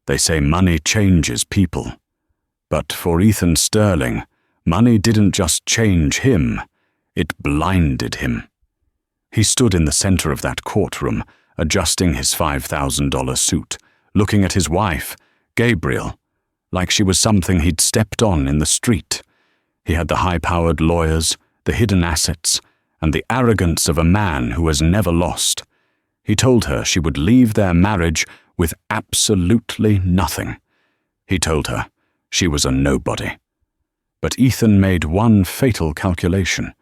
They say money changes people. But for Ethan Sterling, money didn't just change him, it blinded him. He stood in the center of that courtroom, adjusting his $5,000 suit, looking at his wife, Gabriel, like she was something he'd stepped on in the street. He had the high-powered lawyers, the hidden assets, and the arrogance of a man who has never lost. He told her she would leave their marriage with absolutely nothing. He told her she was a nobody. But Ethan made one fatal calculation.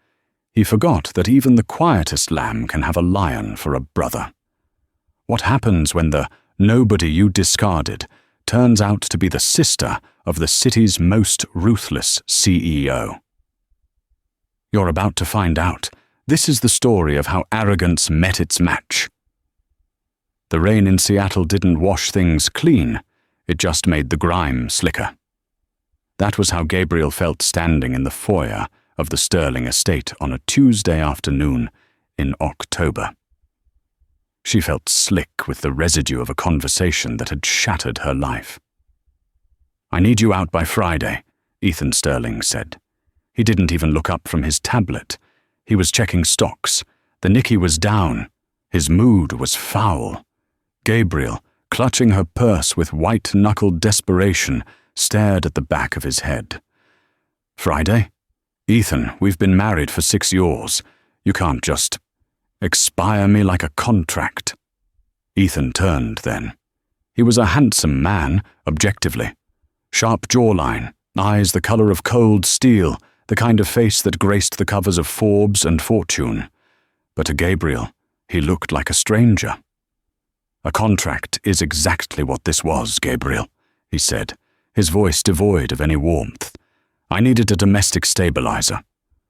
He forgot that even the quietest lamb can have a lion for a brother. What happens when the nobody you discarded turns out to be the sister of the city's most ruthless CEO? You're about to find out. This is the story of how arrogance met its match. The rain in Seattle didn't wash things clean, it just made the grime slicker. That was how Gabriel felt standing in the foyer of the Sterling estate on a Tuesday afternoon in October. She felt slick with the residue of a conversation that had shattered her life. "I need you out by Friday," Ethan Sterling said. He didn't even look up from his tablet. He was checking stocks. The Nikkei was down. His mood was foul. Gabriel, clutching her purse with white-knuckled desperation, stared at the back of his head. "Friday? Ethan, we've been married for 6 years. You can't just expire me like a contract." Ethan turned then. He was a handsome man, objectively. Sharp jawline, eyes the color of cold steel, the kind of face that graced the covers of Forbes and Fortune. But to Gabriel, he looked like a stranger. "A contract is exactly what this was, Gabriel," he said, his voice devoid of any warmth. "I needed a domestic stabilizer,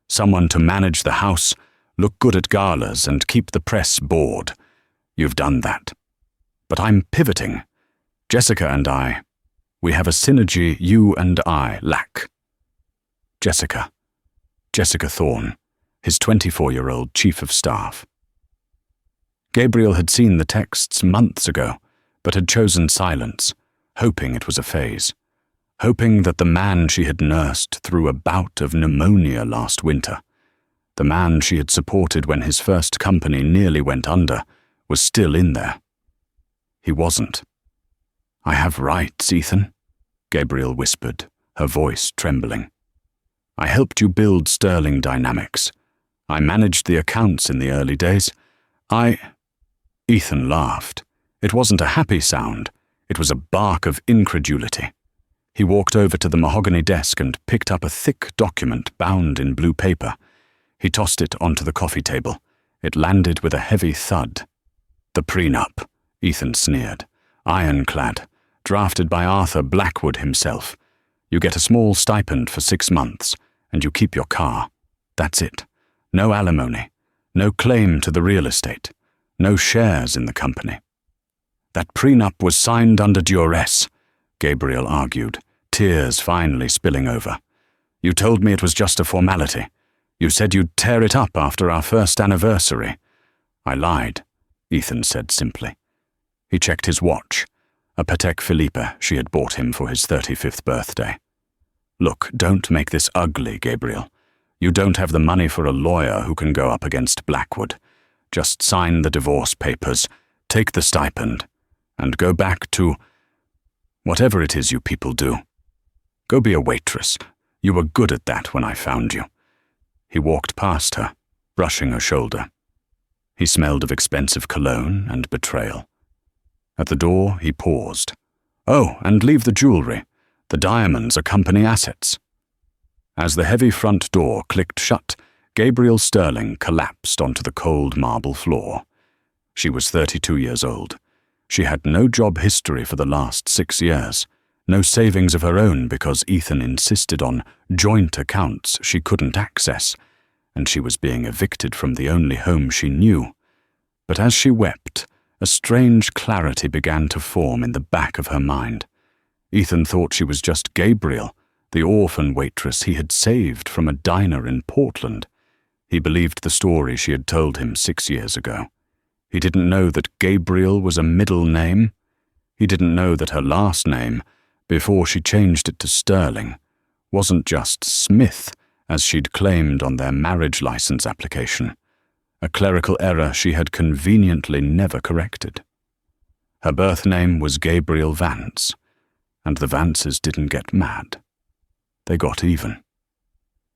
someone to manage the house, look good at galas, and keep the press bored. You've done that. But I'm pivoting. Jessica and I, we have a synergy you and I lack." Jessica Thorne, his 24-year-old chief of staff. Gabriel had seen the texts months ago, but had chosen silence, hoping it was a phase, hoping that the man she had nursed through a bout of pneumonia last winter, the man she had supported when his first company nearly went under, was still in there. He wasn't. "I have rights, Ethan," Gabriel whispered, her voice trembling. "I helped you build Sterling Dynamics. I managed the accounts in the early days. Ethan laughed. It wasn't a happy sound. It was a bark of incredulity. He walked over to the mahogany desk and picked up a thick document bound in blue paper. He tossed it onto the coffee table. It landed with a heavy thud. "The prenup," Ethan sneered. "Ironclad, drafted by Arthur Blackwood himself. You get a small stipend for 6 months, and you keep your car. That's it. No alimony, no claim to the real estate, no shares in the company." "That prenup was signed under duress," Gabriel argued, tears finally spilling over. "You told me it was just a formality. You said you'd tear it up after our first anniversary." "I lied," Ethan said simply. He checked his watch, a Patek Philippe she had bought him for his 35th birthday. "Look, don't make this ugly, Gabriel. You don't have the money for a lawyer who can go up against Blackwood. Just sign the divorce papers, take the stipend, and go back to whatever it is you people do. Go be a waitress. You were good at that when I found you." He walked past her, brushing her shoulder. He smelled of expensive cologne and betrayal. At the door, he paused. "Oh, and leave the jewelry. The diamonds are company assets." As the heavy front door clicked shut, Gabriel Sterling collapsed onto the cold marble floor. She was 32 years old. She had no job history for the last 6 years, no savings of her own because Ethan insisted on joint accounts she couldn't access, and she was being evicted from the only home she knew. But as she wept, a strange clarity began to form in the back of her mind. Ethan thought she was just Gabriel, the orphan waitress he had saved from a diner in Portland. He believed the story she had told him 6 years ago. He didn't know that Gabriel was a middle name. He didn't know that her last name, before she changed it to Sterling, wasn't just Smith, as she'd claimed on their marriage license application, a clerical error she had conveniently never corrected. Her birth name was Gabriel Vance, and the Vances didn't get mad. They got even.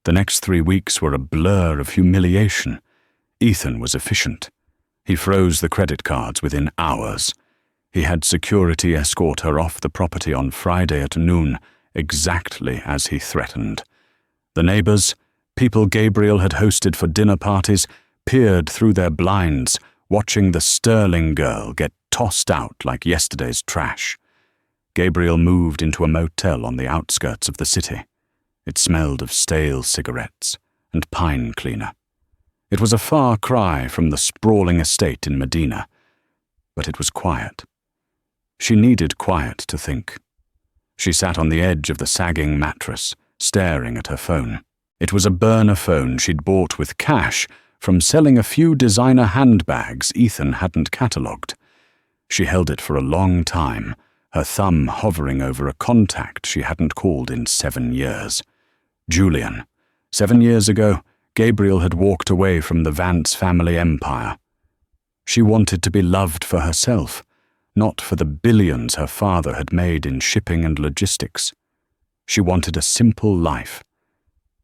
The next 3 weeks were a blur of humiliation. Ethan was efficient. He froze the credit cards within hours. He had security escort her off the property on Friday at noon, exactly as he threatened. The neighbors, people Gabriel had hosted for dinner parties, peered through their blinds, watching the Sterling girl get tossed out like yesterday's trash. Gabriel moved into a motel on the outskirts of the city. It smelled of stale cigarettes and pine cleaner. It was a far cry from the sprawling estate in Medina, but it was quiet. She needed quiet to think. She sat on the edge of the sagging mattress, staring at her phone. It was a burner phone she'd bought with cash from selling a few designer handbags Ethan hadn't catalogued. She held it for a long time, her thumb hovering over a contact she hadn't called in 7 years. Julian. 7 years ago, Gabriel had walked away from the Vance family empire. She wanted to be loved for herself, not for the billions her father had made in shipping and logistics. She wanted a simple life.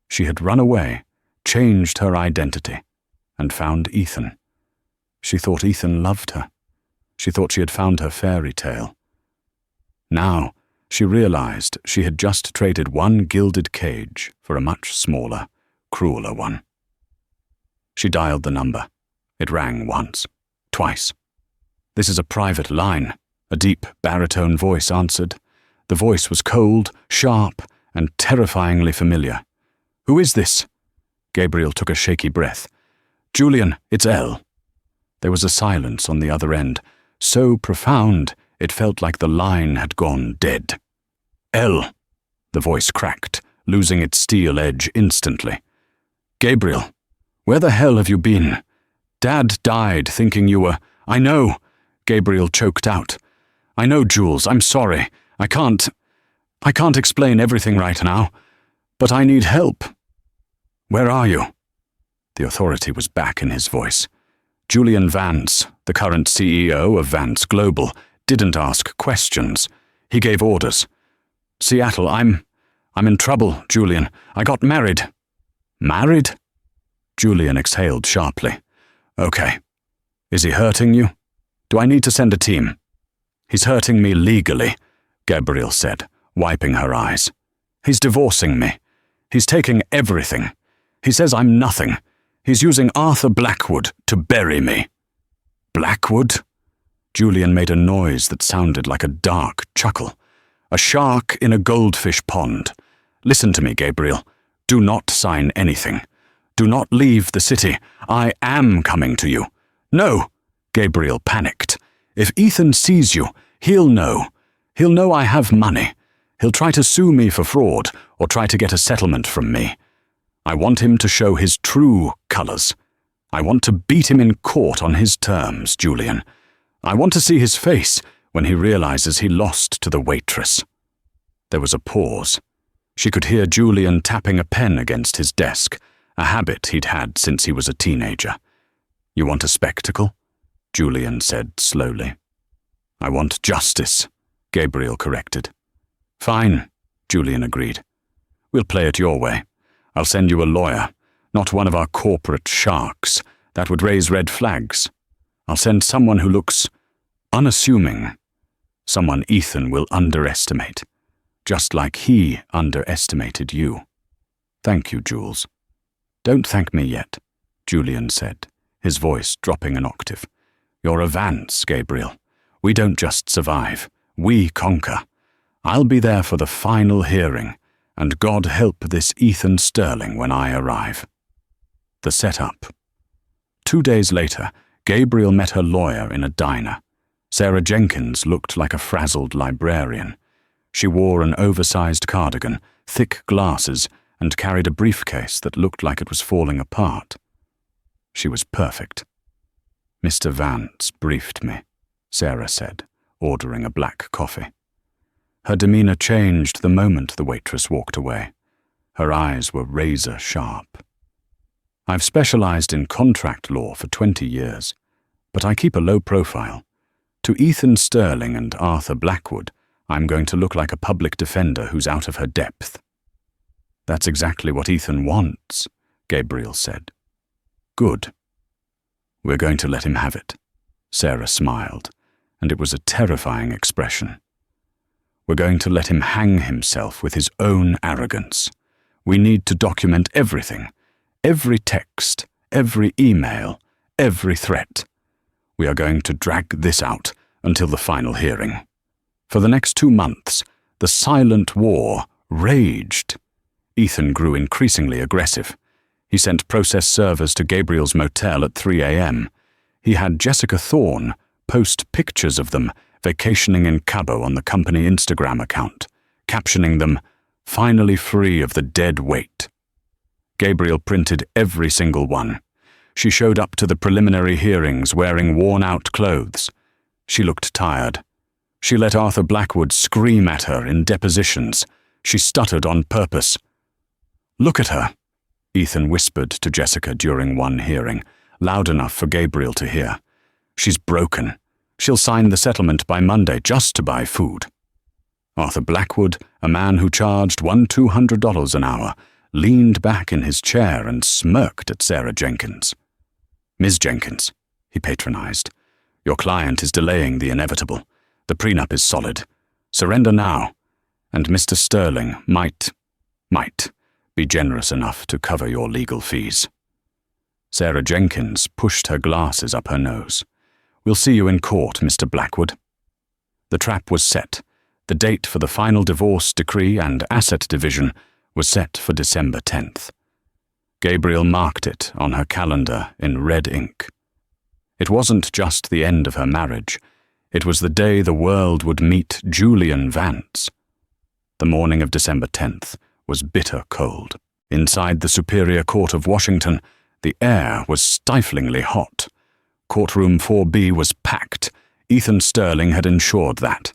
She had run away, changed her identity, and found Ethan. She thought Ethan loved her. She thought she had found her fairy tale. Now, she realized she had just traded one gilded cage for a much smaller, crueler one. She dialed the number. It rang once, twice. "This is a private line," a deep baritone voice answered. The voice was cold, sharp, and terrifyingly familiar. "Who is this?" Gabriel took a shaky breath. "Julian, it's Elle." There was a silence on the other end, so profound it felt like the line had gone dead. "Elle," the voice cracked, losing its steel edge instantly. "Gabriel, where the hell have you been? Dad died thinking you were—" "I know," Gabriel choked out. "I know, Jules, I'm sorry. I can't explain everything right now, but I need help." "Where are you?" The authority was back in his voice. Julian Vance, the current CEO of Vance Global, didn't ask questions. He gave orders. "Seattle, I'm in trouble, Julian. I got married." "Married?" Julian exhaled sharply. "Okay. Is he hurting you? Do I need to send a team?" "He's hurting me legally," Gabriel said, wiping her eyes. "He's divorcing me. He's taking everything. He says I'm nothing. He's using Arthur Blackwood to bury me." "Blackwood?" Julian made a noise that sounded like a dark chuckle. "A shark in a goldfish pond. Listen to me, Gabriel. Do not sign anything. Do not leave the city. I am coming to you." "No!" Gabriel panicked. "If Ethan sees you, he'll know. He'll know I have money. He'll try to sue me for fraud or try to get a settlement from me. I want him to show his true colors. I want to beat him in court on his terms, Julian. I want to see his face when he realizes he lost to the waitress." There was a pause. She could hear Julian tapping a pen against his desk, a habit he'd had since he was a teenager. "You want a spectacle?" Julian said slowly. "I want justice," Gabriel corrected. "Fine," Julian agreed. "We'll play it your way. I'll send you a lawyer, not one of our corporate sharks. That would raise red flags. I'll send someone who looks unassuming, someone Ethan will underestimate, just like he underestimated you. Thank you, Jules." "Don't thank me yet," Julian said, his voice dropping an octave. "You're a Vance, Gabriel. We don't just survive, we conquer. I'll be there for the final hearing, and God help this Ethan Sterling when I arrive." The setup. 2 days later, Gabriel met her lawyer in a diner. Sarah Jenkins looked like a frazzled librarian. She wore an oversized cardigan, thick glasses, and carried a briefcase that looked like it was falling apart. She was perfect. "Mr. Vance briefed me," Sarah said, ordering a black coffee. Her demeanor changed the moment the waitress walked away. Her eyes were razor sharp. I've specialized in contract law for 20 years, but I keep a low profile. To Ethan Sterling and Arthur Blackwood, I'm going to look like a public defender who's out of her depth. That's exactly what Ethan wants, Gabriel said. Good. We're going to let him have it. Sarah smiled, and it was a terrifying expression. We're going to let him hang himself with his own arrogance. We need to document everything, every text, every email, every threat. We are going to drag this out until the final hearing. For the next 2 months, the silent war raged. Ethan grew increasingly aggressive. He sent process servers to Gabriel's motel at 3 a.m. He had Jessica Thorne post pictures of them vacationing in Cabo on the company Instagram account, captioning them, "Finally free of the dead weight." Gabriel printed every single one. She showed up to the preliminary hearings wearing worn-out clothes. She looked tired. She let Arthur Blackwood scream at her in depositions. She stuttered on purpose. "Look at her," Ethan whispered to Jessica during one hearing, loud enough for Gabriel to hear. "She's broken. She'll sign the settlement by Monday just to buy food." Arthur Blackwood, a man who charged $200 an hour, leaned back in his chair and smirked at Sarah Jenkins. "Ms. Jenkins," he patronized, "your client is delaying the inevitable. The prenup is solid. Surrender now, and Mr. Sterling might be generous enough to cover your legal fees." Sarah Jenkins pushed her glasses up her nose. "We'll see you in court, Mr. Blackwood." The trap was set. The date for the final divorce decree and asset division was set for December 10th. Gabriel marked it on her calendar in red ink. It wasn't just the end of her marriage. It was the day the world would meet Julian Vance. The morning of December 10th was bitter cold. Inside the Superior Court of Washington, the air was stiflingly hot. Courtroom 4B was packed. Ethan Sterling had ensured that.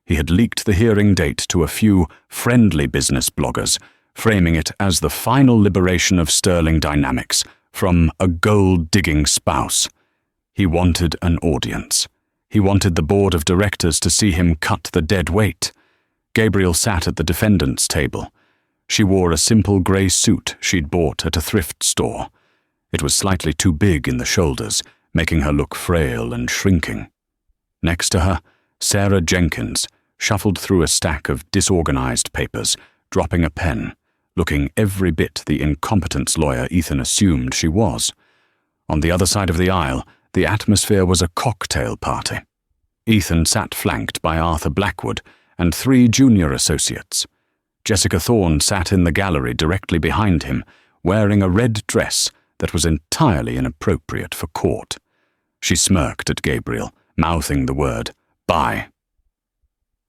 He had leaked the hearing date to a few friendly business bloggers, framing it as the final liberation of Sterling Dynamics from a gold-digging spouse. He wanted an audience. He wanted the board of directors to see him cut the dead weight. Gabriel sat at the defendant's table. She wore a simple grey suit she'd bought at a thrift store. It was slightly too big in the shoulders, making her look frail and shrinking. Next to her, Sarah Jenkins shuffled through a stack of disorganized papers, dropping a pen, looking every bit the incompetence lawyer Ethan assumed she was. On the other side of the aisle, the atmosphere was a cocktail party. Ethan sat flanked by Arthur Blackwood and 3 junior associates. Jessica Thorne sat in the gallery directly behind him, wearing a red dress that was entirely inappropriate for court. She smirked at Gabriel, mouthing the word, "Buy."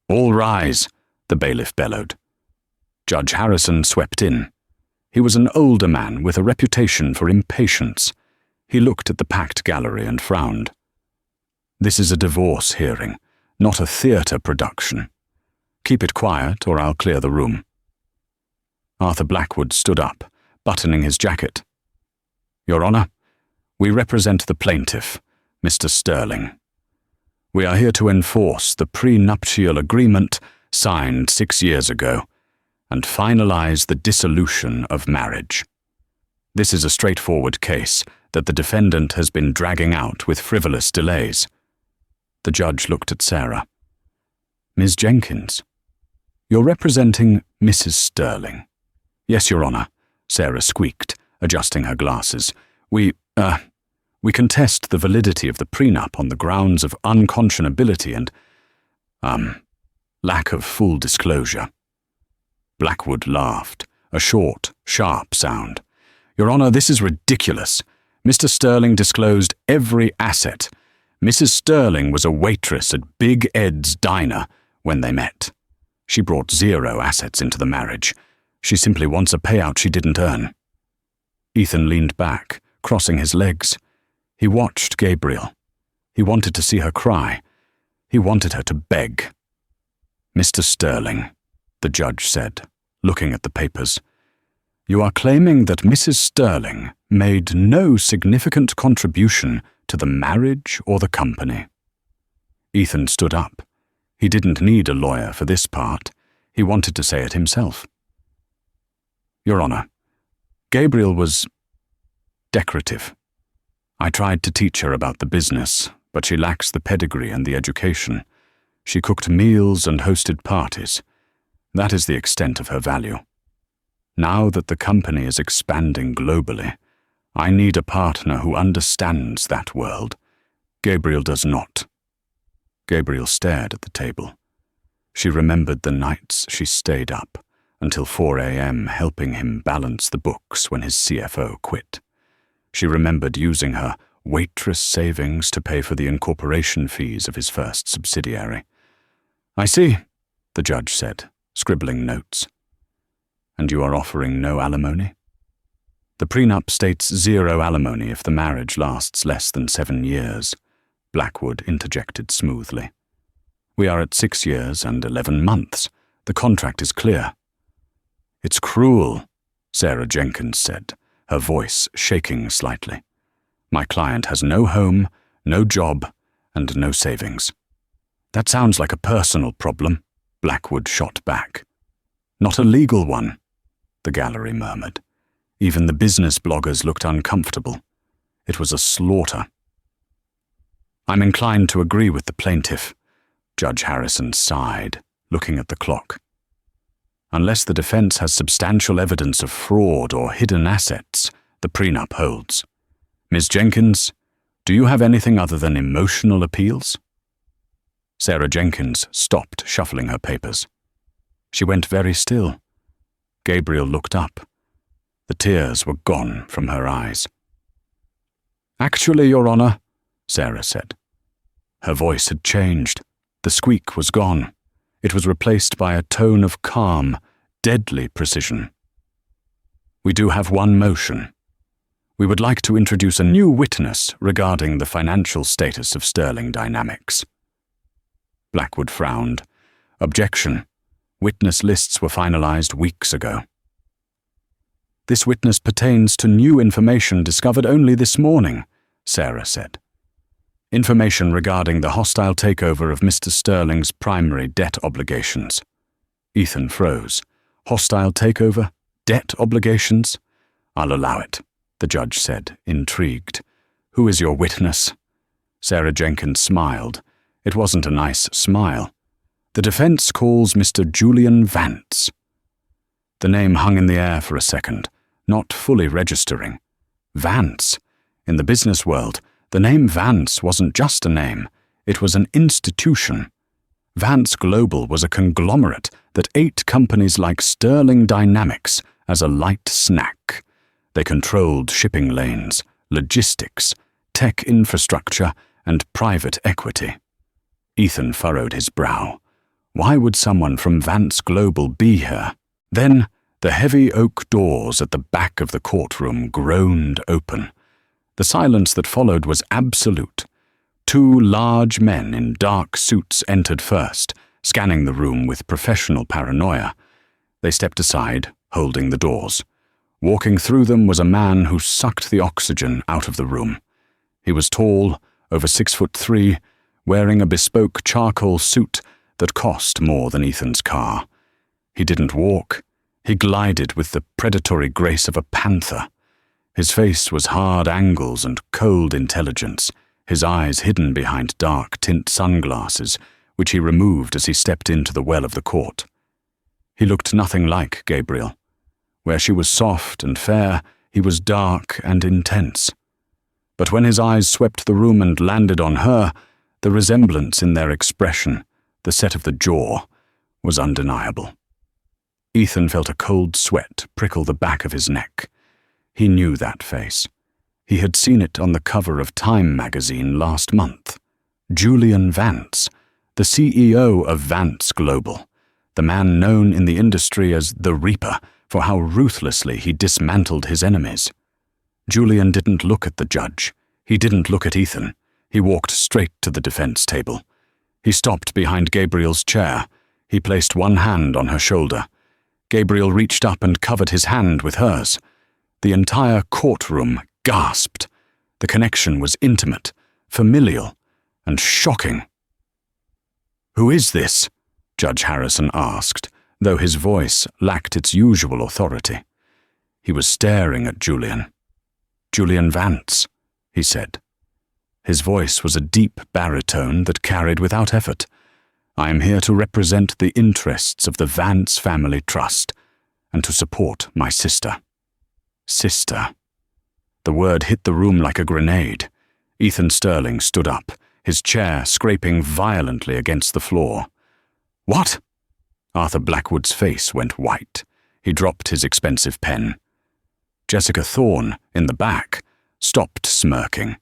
"All rise," the bailiff bellowed. Judge Harrison swept in. He was an older man with a reputation for impatience. He looked at the packed gallery and frowned. "This is a divorce hearing, not a theatre production. Keep it quiet or I'll clear the room." Arthur Blackwood stood up, buttoning his jacket. "Your Honor, we represent the plaintiff, Mr. Sterling. We are here to enforce the prenuptial agreement signed 6 years ago and finalize the dissolution of marriage. This is a straightforward case that the defendant has been dragging out with frivolous delays." The judge looked at Sarah. "Ms. Jenkins, you're representing Mrs. Sterling." "Yes, Your Honor," Sarah squeaked, adjusting her glasses. We contest the validity of the prenup on the grounds of unconscionability and, lack of full disclosure." Blackwood laughed, a short, sharp sound. "Your Honor, this is ridiculous. Mr. Sterling disclosed every asset. Mrs. Sterling was a waitress at Big Ed's diner when they met. She brought 0 assets into the marriage. She simply wants a payout she didn't earn." Ethan leaned back, crossing his legs. He watched Gabriel. He wanted to see her cry. He wanted her to beg. "Mr. Sterling," the judge said, looking at the papers, "you are claiming that Mrs. Sterling made no significant contribution to the marriage or the company." Ethan stood up. He didn't need a lawyer for this part. He wanted to say it himself. "Your Honor, Gabriel was decorative. I tried to teach her about the business, but she lacks the pedigree and the education. She cooked meals and hosted parties. That is the extent of her value. Now that the company is expanding globally, I need a partner who understands that world. Gabriel does not." Gabriel stared at the table. She remembered the nights she stayed up until 4 a.m. helping him balance the books when his CFO quit. She remembered using her waitress savings to pay for the incorporation fees of his first subsidiary. "I see," the judge said, scribbling notes. "And you are offering no alimony?" "The prenup states 0 alimony if the marriage lasts less than 7 years, Blackwood interjected smoothly. "We are at 6 years and 11 months. The contract is clear." "It's cruel," Sarah Jenkins said, her voice shaking slightly. "My client has no home, no job, and no savings." "That sounds like a personal problem," Blackwood shot back. "Not a legal one," the gallery murmured. Even the business bloggers looked uncomfortable. It was a slaughter. "I'm inclined to agree with the plaintiff," Judge Harrison sighed, looking at the clock. "Unless the defense has substantial evidence of fraud or hidden assets, the prenup holds. Ms. Jenkins, do you have anything other than emotional appeals?" Sarah Jenkins stopped shuffling her papers. She went very still. Gabriel looked up. The tears were gone from her eyes. "Actually, Your Honor," Sarah said. Her voice had changed. The squeak was gone. It was replaced by a tone of calm, deadly precision. "We do have one motion. We would like to introduce a new witness regarding the financial status of Sterling Dynamics." Blackwood frowned. "Objection. Witness lists were finalized weeks ago." "This witness pertains to new information discovered only this morning," Sarah said. "Information regarding the hostile takeover of Mr. Sterling's primary debt obligations." Ethan froze. "Hostile takeover? Debt obligations?" "I'll allow it," the judge said, intrigued. "Who is your witness?" Sarah Jenkins smiled. It wasn't a nice smile. "The defense calls Mr. Julian Vance." The name hung in the air for a second, not fully registering. Vance. In the business world, the name Vance wasn't just a name, it was an institution. Vance Global was a conglomerate that ate companies like Sterling Dynamics as a light snack. They controlled shipping lanes, logistics, tech infrastructure, and private equity. Ethan furrowed his brow. Why would someone from Vance Global be here? Then, the heavy oak doors at the back of the courtroom groaned open. The silence that followed was absolute. 2 large men in dark suits entered first, scanning the room with professional paranoia. They stepped aside, holding the doors. Walking through them was a man who sucked the oxygen out of the room. He was tall, over 6'3", wearing a bespoke charcoal suit that cost more than Ethan's car. He didn't walk. He glided with the predatory grace of a panther. His face was hard angles and cold intelligence, his eyes hidden behind dark tint sunglasses, which he removed as he stepped into the well of the court. He looked nothing like Gabriel. Where she was soft and fair, he was dark and intense. But when his eyes swept the room and landed on her, the resemblance in their expression, the set of the jaw, was undeniable. Ethan felt a cold sweat prickle the back of his neck. He knew that face. He had seen it on the cover of Time magazine last month. Julian Vance, the CEO of Vance Global, the man known in the industry as the Reaper for how ruthlessly he dismantled his enemies. Julian didn't look at the judge. He didn't look at Ethan. He walked straight to the defense table. He stopped behind Gabriel's chair. He placed one hand on her shoulder. Gabriel reached up and covered his hand with hers. The entire courtroom gasped. The connection was intimate, familial, and shocking. "Who is this?" Judge Harrison asked, though his voice lacked its usual authority. He was staring at Julian. "Julian Vance," he said. His voice was a deep baritone that carried without effort. "I am here to represent the interests of the Vance Family Trust and to support my sister." Sister. The word hit the room like a grenade. Ethan Sterling stood up, his chair scraping violently against the floor. "What?" Arthur Blackwood's face went white. He dropped his expensive pen. Jessica Thorne, in the back, stopped smirking.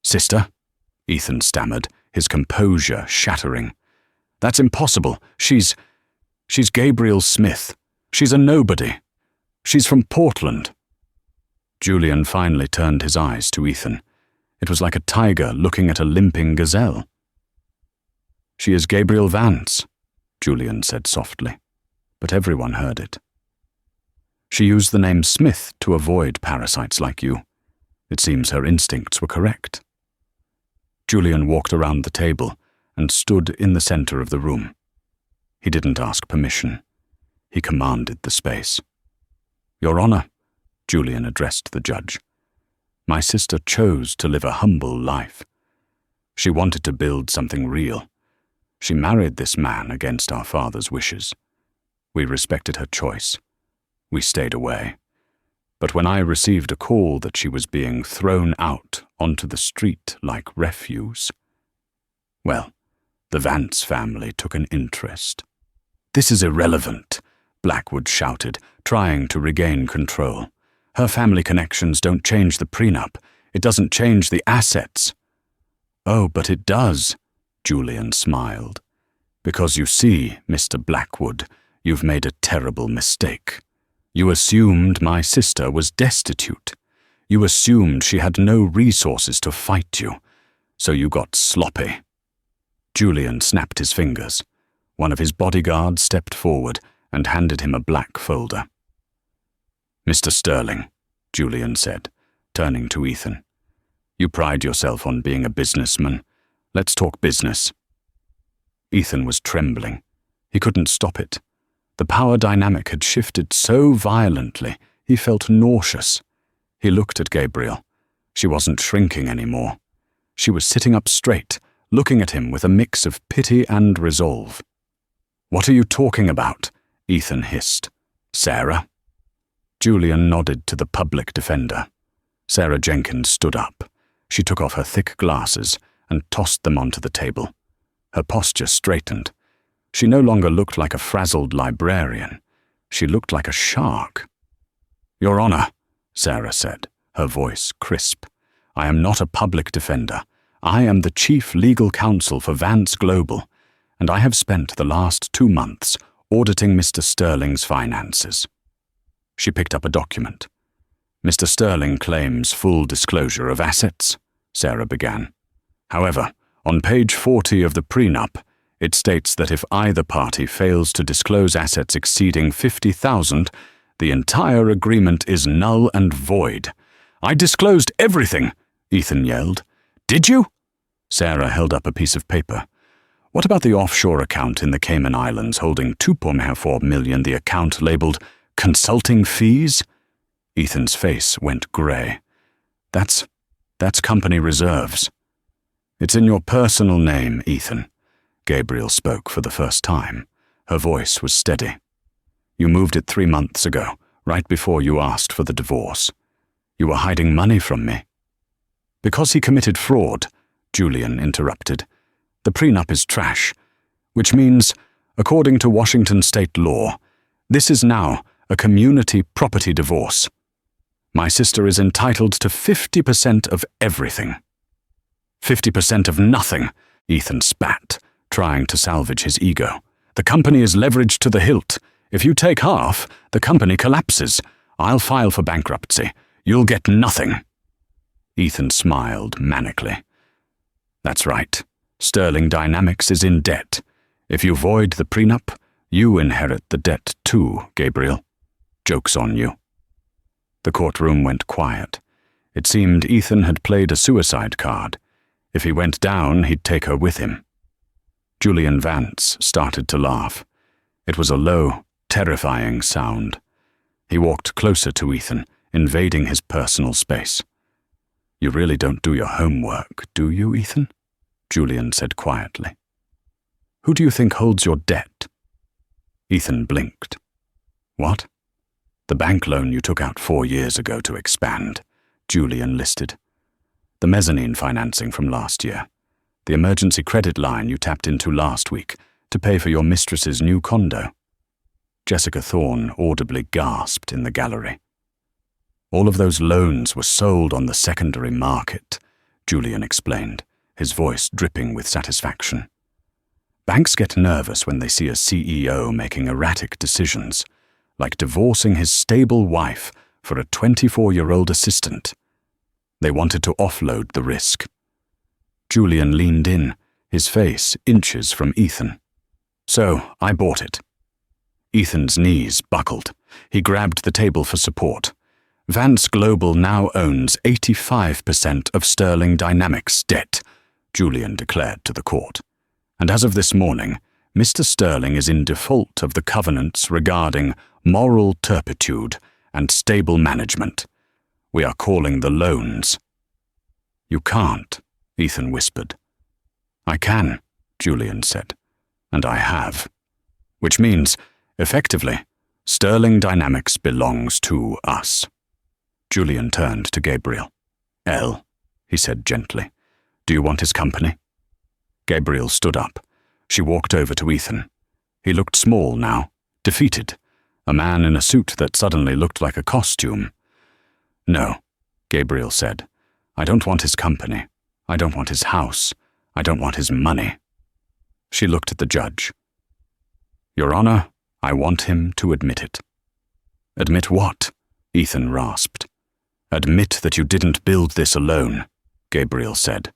"Sister?" Ethan stammered, his composure shattering. "That's impossible. She's Gabriel Smith. She's a nobody. She's from Portland." Julian finally turned his eyes to Ethan. It was like a tiger looking at a limping gazelle. "She is Gabriel Vance," Julian said softly, but everyone heard it. "She used the name Smith to avoid parasites like you. It seems her instincts were correct." Julian walked around the table and stood in the center of the room. He didn't ask permission. He commanded the space. "Your Honor," Julian addressed the judge, "my sister chose to live a humble life. She wanted to build something real. She married this man against our father's wishes. We respected her choice. We stayed away. But when I received a call that she was being thrown out onto the street like refuse, well, the Vance family took an interest." "This is irrelevant," Blackwood shouted, trying to regain control. "Her family connections don't change the prenup. It doesn't change the assets." "Oh, but it does," Julian smiled. "Because you see, Mr. Blackwood, you've made a terrible mistake. You assumed my sister was destitute. You assumed she had no resources to fight you, so you got sloppy." Julian snapped his fingers. One of his bodyguards stepped forward and handed him a black folder. "Mr. Sterling," Julian said, turning to Ethan, "you pride yourself on being a businessman. Let's talk business." Ethan was trembling. He couldn't stop it. The power dynamic had shifted so violently, he felt nauseous. He looked at Gabriel. She wasn't shrinking anymore. She was sitting up straight, looking at him with a mix of pity and resolve. "What are you talking about?" Ethan hissed. "Sarah?" Julian nodded to the public defender. Sarah Jenkins stood up. She took off her thick glasses and tossed them onto the table. Her posture straightened. She no longer looked like a frazzled librarian. She looked like a shark. "Your Honor," Sarah said, her voice crisp, "I am not a public defender. I am the chief legal counsel for Vance Global, and I have spent the last 2 months auditing Mr. Sterling's finances." She picked up a document. "Mr. Sterling claims full disclosure of assets," Sarah began. "However, on page 40 of the prenup, it states that if either party fails to disclose assets exceeding $50,000, the entire agreement is null and void." "I disclosed everything," Ethan yelled. "Did you?" Sarah held up a piece of paper. "What about the offshore account in the Cayman Islands holding $2.4 million, the account labeled consulting fees?" Ethan's face went gray. That's company reserves." "It's in your personal name, Ethan." Gabriel spoke for the first time. Her voice was steady. "You moved it 3 months ago, right before you asked for the divorce. You were hiding money from me." "Because he committed fraud," Julian interrupted. "The prenup is trash, which means, according to Washington state law, this is now a community property divorce. My sister is entitled to 50% of everything." "50% of nothing," Ethan spat, trying to salvage his ego. "The company is leveraged to the hilt. If you take half, the company collapses. I'll file for bankruptcy. You'll get nothing." Ethan smiled manically. "That's right. Sterling Dynamics is in debt. If you void the prenup, you inherit the debt too, Gabriel. Joke's on you." The courtroom went quiet. It seemed Ethan had played a suicide card. If he went down, he'd take her with him. Julian Vance started to laugh. It was a low, terrifying sound. He walked closer to Ethan, invading his personal space. "You really don't do your homework, do you, Ethan?" Julian said quietly. "Who do you think holds your debt?" Ethan blinked. "What?" "The bank loan you took out 4 years ago to expand," Julian listed. "The mezzanine financing from last year. The emergency credit line you tapped into last week to pay for your mistress's new condo." Jessica Thorne audibly gasped in the gallery. "All of those loans were sold on the secondary market," Julian explained, his voice dripping with satisfaction. "Banks get nervous when they see a CEO making erratic decisions, like divorcing his stable wife for a 24-year-old assistant. They wanted to offload the risk." Julian leaned in, his face inches from Ethan. "So, I bought it." Ethan's knees buckled. He grabbed the table for support. "Vance Global now owns 85% of Sterling Dynamics' debt," Julian declared to the court. "And as of this morning, Mr. Sterling is in default of the covenants regarding moral turpitude and stable management. We are calling the loans." "You can't," Ethan whispered. "I can," Julian said, "and I have. Which means, effectively, Sterling Dynamics belongs to us." Julian turned to Gabriel. "Elle," he said gently, "do you want his company?" Gabriel stood up. She walked over to Ethan. He looked small now, defeated, a man in a suit that suddenly looked like a costume. "No," Gabriel said. "I don't want his company. I don't want his house. I don't want his money." She looked at the judge. "Your Honor, I want him to admit it." "Admit what?" Ethan rasped. "Admit that you didn't build this alone," Gabriel said.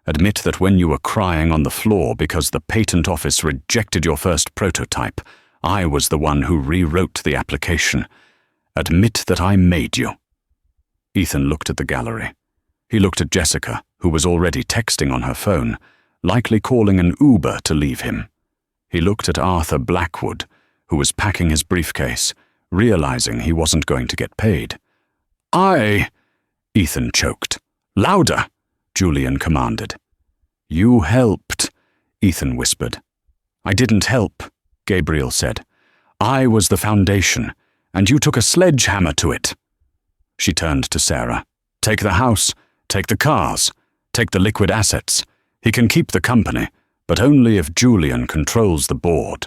"Admit that when you were crying on the floor because the patent office rejected your first prototype, I was the one who rewrote the application. Admit that I made you." Ethan looked at the gallery. He looked at Jessica, who was already texting on her phone, likely calling an Uber to leave him. He looked at Arthur Blackwood, who was packing his briefcase, realizing he wasn't going to get paid. Ethan choked. "Louder," Julian commanded. "You helped," Ethan whispered. "I didn't help," Gabriel said. "I was the foundation, and you took a sledgehammer to it." She turned to Sarah. "Take the house, take the cars, take the liquid assets. He can keep the company, but only if Julian controls the board."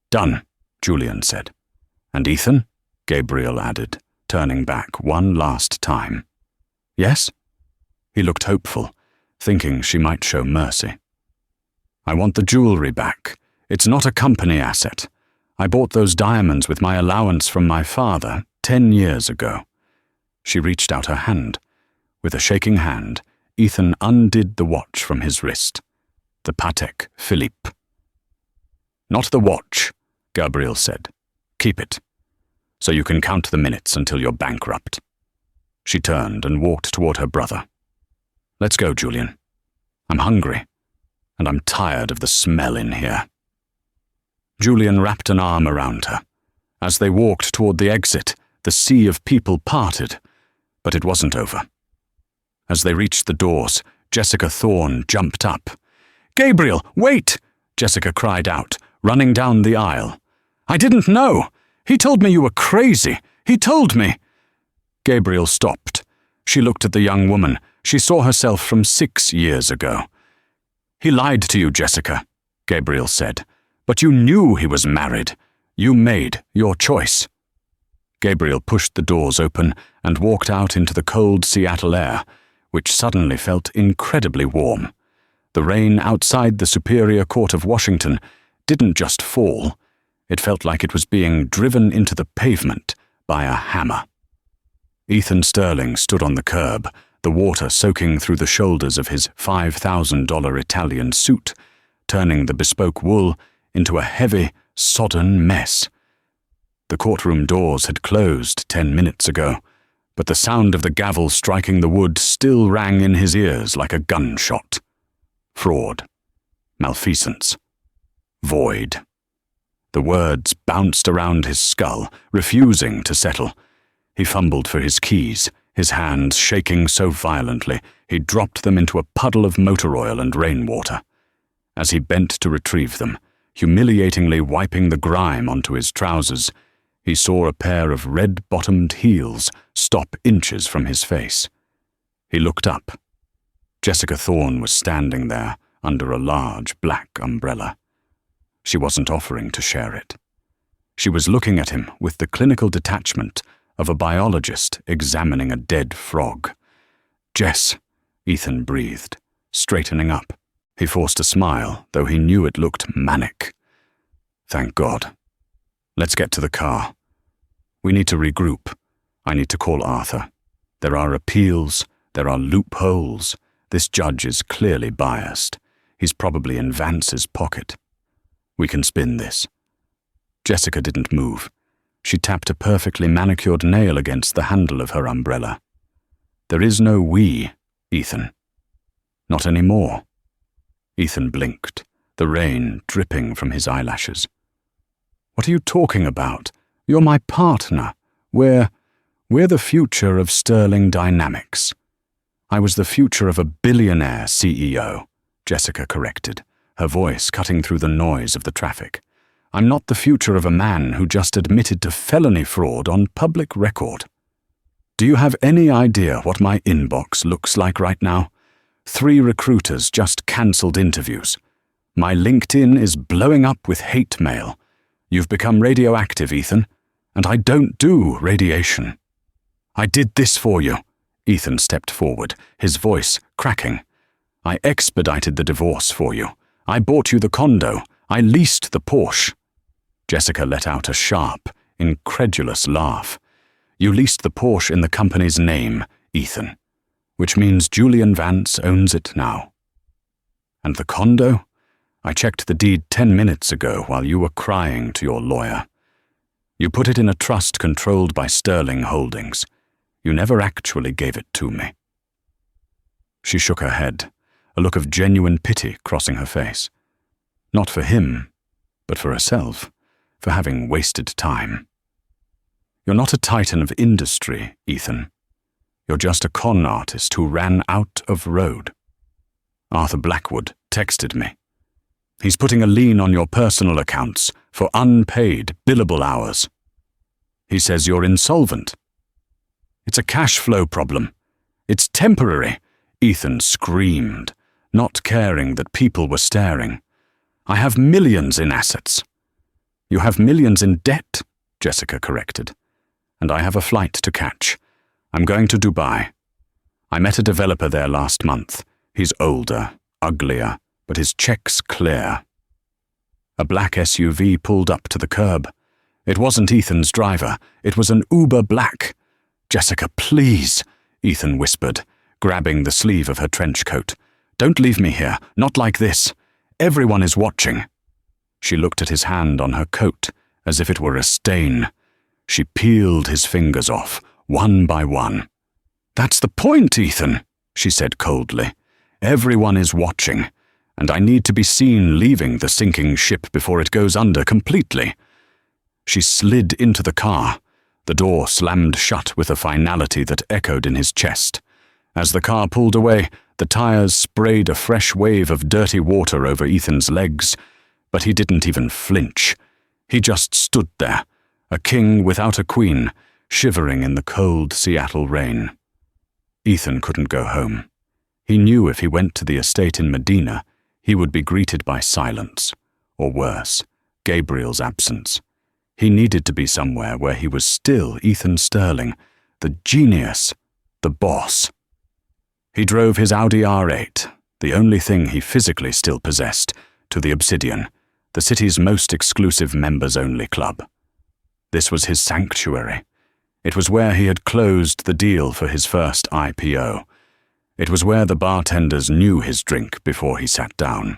"Done," Julian said. "And Ethan?" Gabriel added, turning back one last time. "Yes?" He looked hopeful, thinking she might show mercy. "I want the jewelry back. It's not a company asset. I bought those diamonds with my allowance from my father 10 years ago." She reached out her hand. With a shaking hand, Ethan undid the watch from his wrist. The Patek Philippe. "Not the watch," Gabriel said. "Keep it, so you can count the minutes until you're bankrupt." She turned and walked toward her brother. "Let's go, Julian. I'm hungry, and I'm tired of the smell in here." Julian wrapped an arm around her. As they walked toward the exit, the sea of people parted, but it wasn't over. As they reached the doors, Jessica Thorne jumped up. "Gabriel, wait!" Jessica cried out, running down the aisle. "I didn't know! He told me you were crazy! He told me!" Gabriel stopped. She looked at the young woman. She saw herself from 6 years ago. "He lied to you, Jessica," Gabriel said. "But you knew he was married. You made your choice." Gabriel pushed the doors open and walked out into the cold Seattle air, which suddenly felt incredibly warm. The rain outside the Superior Court of Washington didn't just fall. It felt like it was being driven into the pavement by a hammer. Ethan Sterling stood on the curb, the water soaking through the shoulders of his $5,000 Italian suit, turning the bespoke wool into a heavy, sodden mess. The courtroom doors had closed 10 minutes ago, but the sound of the gavel striking the wood still rang in his ears like a gunshot. Fraud. Malfeasance. Void. The words bounced around his skull, refusing to settle. He fumbled for his keys, his hands shaking so violently he dropped them into a puddle of motor oil and rainwater. As he bent to retrieve them, humiliatingly wiping the grime onto his trousers, he saw a pair of red-bottomed heels stop inches from his face. He looked up. Jessica Thorne was standing there under a large black umbrella. She wasn't offering to share it. She was looking at him with the clinical detachment of a biologist examining a dead frog. "Jess," Ethan breathed, straightening up. He forced a smile, though he knew it looked manic. "Thank God. Let's get to the car. We need to regroup. I need to call Arthur. There are appeals, there are loopholes. This judge is clearly biased. He's probably in Vance's pocket. We can spin this." Jessica didn't move. She tapped a perfectly manicured nail against the handle of her umbrella. "There is no we, Ethan. Not anymore." Ethan blinked, the rain dripping from his eyelashes. "What are you talking about? You're my partner. We're the future of Sterling Dynamics." "I was the future of a billionaire CEO," Jessica corrected, her voice cutting through the noise of the traffic. "I'm not the future of a man who just admitted to felony fraud on public record." "Do you have any idea what my inbox looks like right now? 3 recruiters just cancelled interviews. My LinkedIn is blowing up with hate mail. You've become radioactive, Ethan, and I don't do radiation." "I did this for you." Ethan stepped forward, his voice cracking. "I expedited the divorce for you. I bought you the condo. I leased the Porsche." Jessica let out a sharp, incredulous laugh. "You leased the Porsche in the company's name, Ethan, which means Julian Vance owns it now." "And the condo? I checked the deed 10 minutes ago while you were crying to your lawyer. You put it in a trust controlled by Sterling Holdings. You never actually gave it to me." She shook her head, a look of genuine pity crossing her face. Not for him, but for herself, for having wasted time. "You're not a titan of industry, Ethan. You're just a con artist who ran out of road." "Arthur Blackwood texted me. He's putting a lien on your personal accounts for unpaid billable hours. He says you're insolvent." "It's a cash flow problem. It's temporary," Ethan screamed, not caring that people were staring. "I have millions in assets." "You have millions in debt," Jessica corrected. "And I have a flight to catch. I'm going to Dubai. I met a developer there last month. He's older, uglier, but his check's clear." A black SUV pulled up to the curb. It wasn't Ethan's driver. It was an Uber Black. "Jessica, please," Ethan whispered, grabbing the sleeve of her trench coat. "Don't leave me here, not like this. Everyone is watching." She looked at his hand on her coat, as if it were a stain. She peeled his fingers off, one by one. "That's the point, Ethan," she said coldly. "Everyone is watching, and I need to be seen leaving the sinking ship before it goes under completely." She slid into the car. The door slammed shut with a finality that echoed in his chest. As the car pulled away, the tires sprayed a fresh wave of dirty water over Ethan's legs, but he didn't even flinch. He just stood there, a king without a queen, shivering in the cold Seattle rain. Ethan couldn't go home. He knew if he went to the estate in Medina, he would be greeted by silence, or worse, Gabriel's absence. He needed to be somewhere where he was still Ethan Sterling, the genius, the boss. He drove his Audi R8, the only thing he physically still possessed, to the Obsidian, the city's most exclusive members-only club. This was his sanctuary. It was where he had closed the deal for his first IPO. It was where the bartenders knew his drink before he sat down.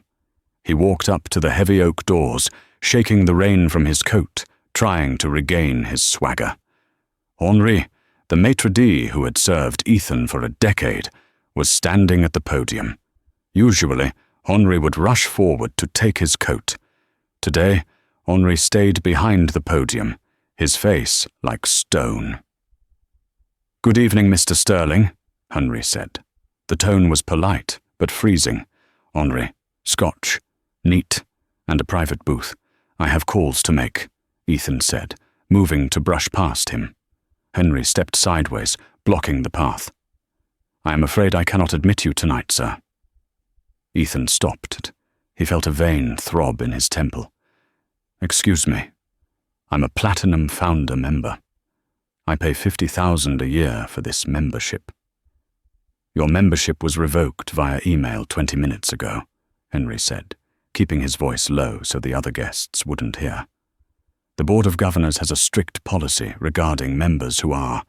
He walked up to the heavy oak doors, shaking the rain from his coat, trying to regain his swagger. Henri, the maitre d' who had served Ethan for a decade, was standing at the podium. Usually, Henri would rush forward to take his coat. Today, Henri stayed behind the podium, his face like stone. "Good evening, Mr. Sterling," Henri said. The tone was polite, but freezing. "Henri, Scotch, neat, and a private booth. I have calls to make," Ethan said, moving to brush past him. Henri stepped sideways, blocking the path. "I am afraid I cannot admit you tonight, sir." Ethan stopped. He felt a vein throb in his temple. "Excuse me. I'm a Platinum Founder member. I pay $50,000 a year for this membership." "Your membership was revoked via email 20 minutes ago," Henri said, keeping his voice low so the other guests wouldn't hear. "The Board of Governors has a strict policy regarding members who are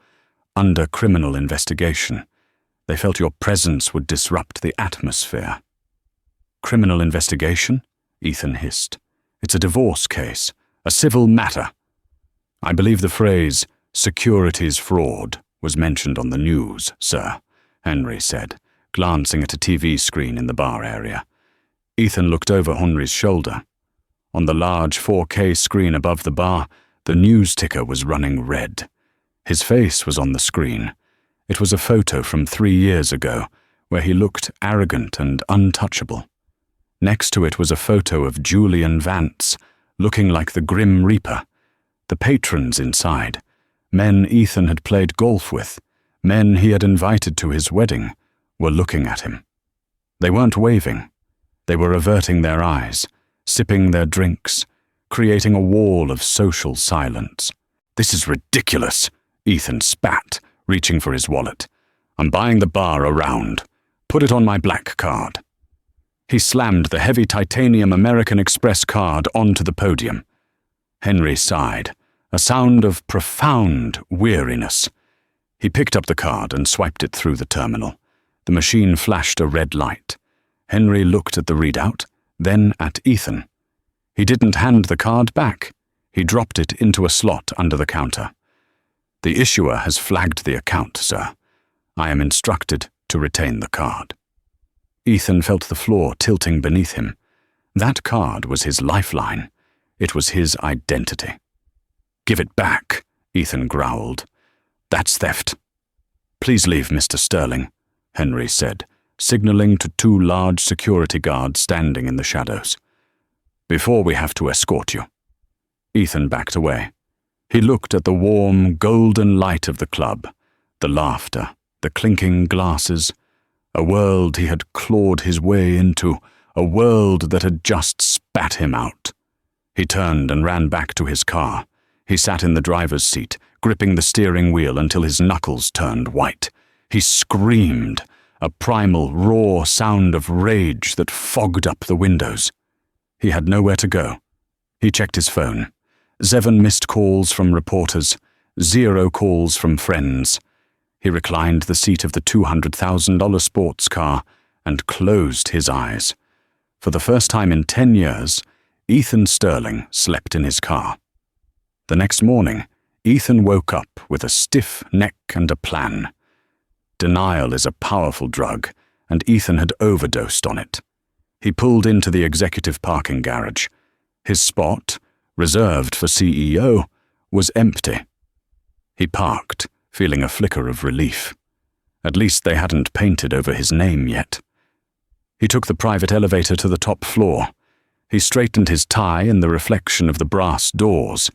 under criminal investigation. They felt your presence would disrupt the atmosphere." "Criminal investigation?" Ethan hissed. "It's a divorce case, a civil matter." "I believe the phrase, securities fraud, was mentioned on the news, sir," Henri said, glancing at a TV screen in the bar area. Ethan looked over Henri's shoulder. On the large 4K screen above the bar, the news ticker was running red. His face was on the screen. It was a photo from 3 years ago, where he looked arrogant and untouchable. Next to it was a photo of Julian Vance, looking like the Grim Reaper. The patrons inside, men Ethan had played golf with, men he had invited to his wedding, were looking at him. They weren't waving. They were averting their eyes, sipping their drinks, creating a wall of social silence. "This is ridiculous," Ethan spat, reaching for his wallet. "I'm buying the bar a round. Put it on my black card." He slammed the heavy titanium American Express card onto the podium. Henri sighed, a sound of profound weariness. He picked up the card and swiped it through the terminal. The machine flashed a red light. Henri looked at the readout, then at Ethan. He didn't hand the card back. He dropped it into a slot under the counter. "The issuer has flagged the account, sir. I am instructed to retain the card." Ethan felt the floor tilting beneath him. That card was his lifeline. It was his identity. "Give it back," Ethan growled. "That's theft." "Please leave, Mr. Sterling," Henri said, signaling to 2 large security guards standing in the shadows. "Before we have to escort you." Ethan backed away. He looked at the warm, golden light of the club, the laughter, the clinking glasses, a world he had clawed his way into, a world that had just spat him out. He turned and ran back to his car. He sat in the driver's seat, gripping the steering wheel until his knuckles turned white. He screamed, a primal, raw sound of rage that fogged up the windows. He had nowhere to go. He checked his phone. 7 missed calls from reporters, 0 calls from friends. He reclined the seat of the $200,000 sports car and closed his eyes. For the first time in 10 years, Ethan Sterling slept in his car. The next morning, Ethan woke up with a stiff neck and a plan. Denial is a powerful drug, and Ethan had overdosed on it. He pulled into the executive parking garage. His spot, reserved for CEO, was empty. He parked, feeling a flicker of relief. At least they hadn't painted over his name yet. He took the private elevator to the top floor. He straightened his tie in the reflection of the brass doors.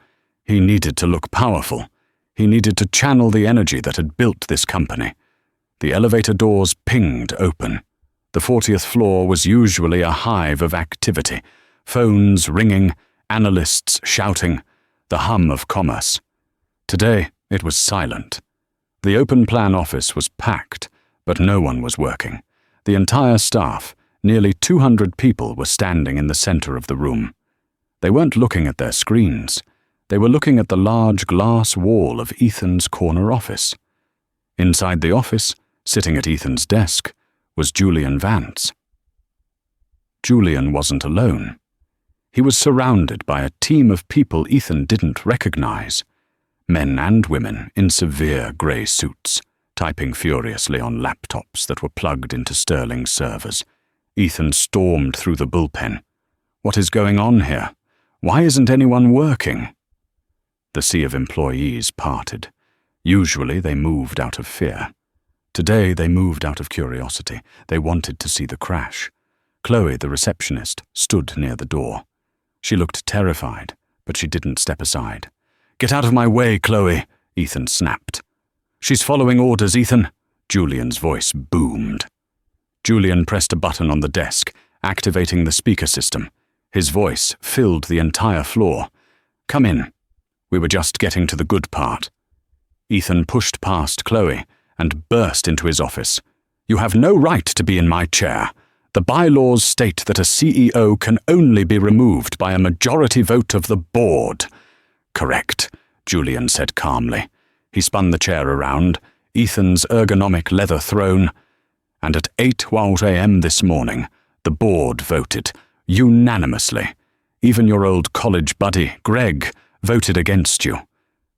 He needed to look powerful. He needed to channel the energy that had built this company. The elevator doors pinged open. The 40th floor was usually a hive of activity, phones ringing, analysts shouting, the hum of commerce. Today, it was silent. The open plan office was packed, but no one was working. The entire staff, nearly 200 people, were standing in the center of the room. They weren't looking at their screens. They were looking at the large glass wall of Ethan's corner office. Inside the office, sitting at Ethan's desk, was Julian Vance. Julian wasn't alone. He was surrounded by a team of people Ethan didn't recognize. Men and women in severe grey suits, typing furiously on laptops that were plugged into Sterling's servers. Ethan stormed through the bullpen. What is going on here? Why isn't anyone working? The sea of employees parted. Usually they moved out of fear. Today they moved out of curiosity. They wanted to see the crash. Chloe, the receptionist, stood near the door. She looked terrified, but she didn't step aside. "Get out of my way, Chloe," Ethan snapped. "She's following orders, Ethan," Julian's voice boomed. Julian pressed a button on the desk, activating the speaker system. His voice filled the entire floor. "Come in. We were just getting to the good part." Ethan pushed past Chloe and burst into his office. "You have no right to be in my chair. The bylaws state that a CEO can only be removed by a majority vote of the board." "Correct," Julian said calmly. He spun the chair around, Ethan's ergonomic leather throne, and at 8 a.m. this morning, the board voted, unanimously. Even your old college buddy, Greg, voted against you.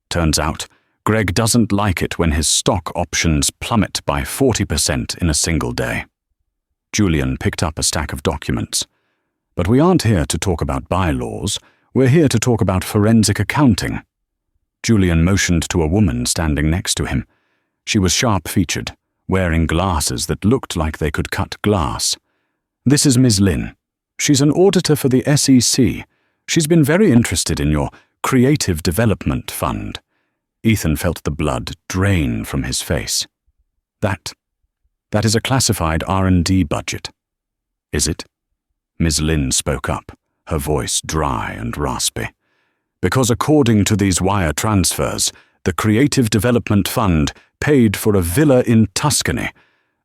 Turns out, Greg doesn't like it when his stock options plummet by 40% in a single day. Julian picked up a stack of documents. "But we aren't here to talk about bylaws. We're here to talk about forensic accounting." Julian motioned to a woman standing next to him. She was sharp-featured, wearing glasses that looked like they could cut glass. "This is Ms. Lin. She's an auditor for the SEC. She's been very interested in your Creative Development Fund." Ethan felt the blood drain from his face. That is a classified R&D budget." "Is it?" Ms. Lin spoke up, her voice dry and raspy. "Because according to these wire transfers, the Creative Development Fund paid for a villa in Tuscany,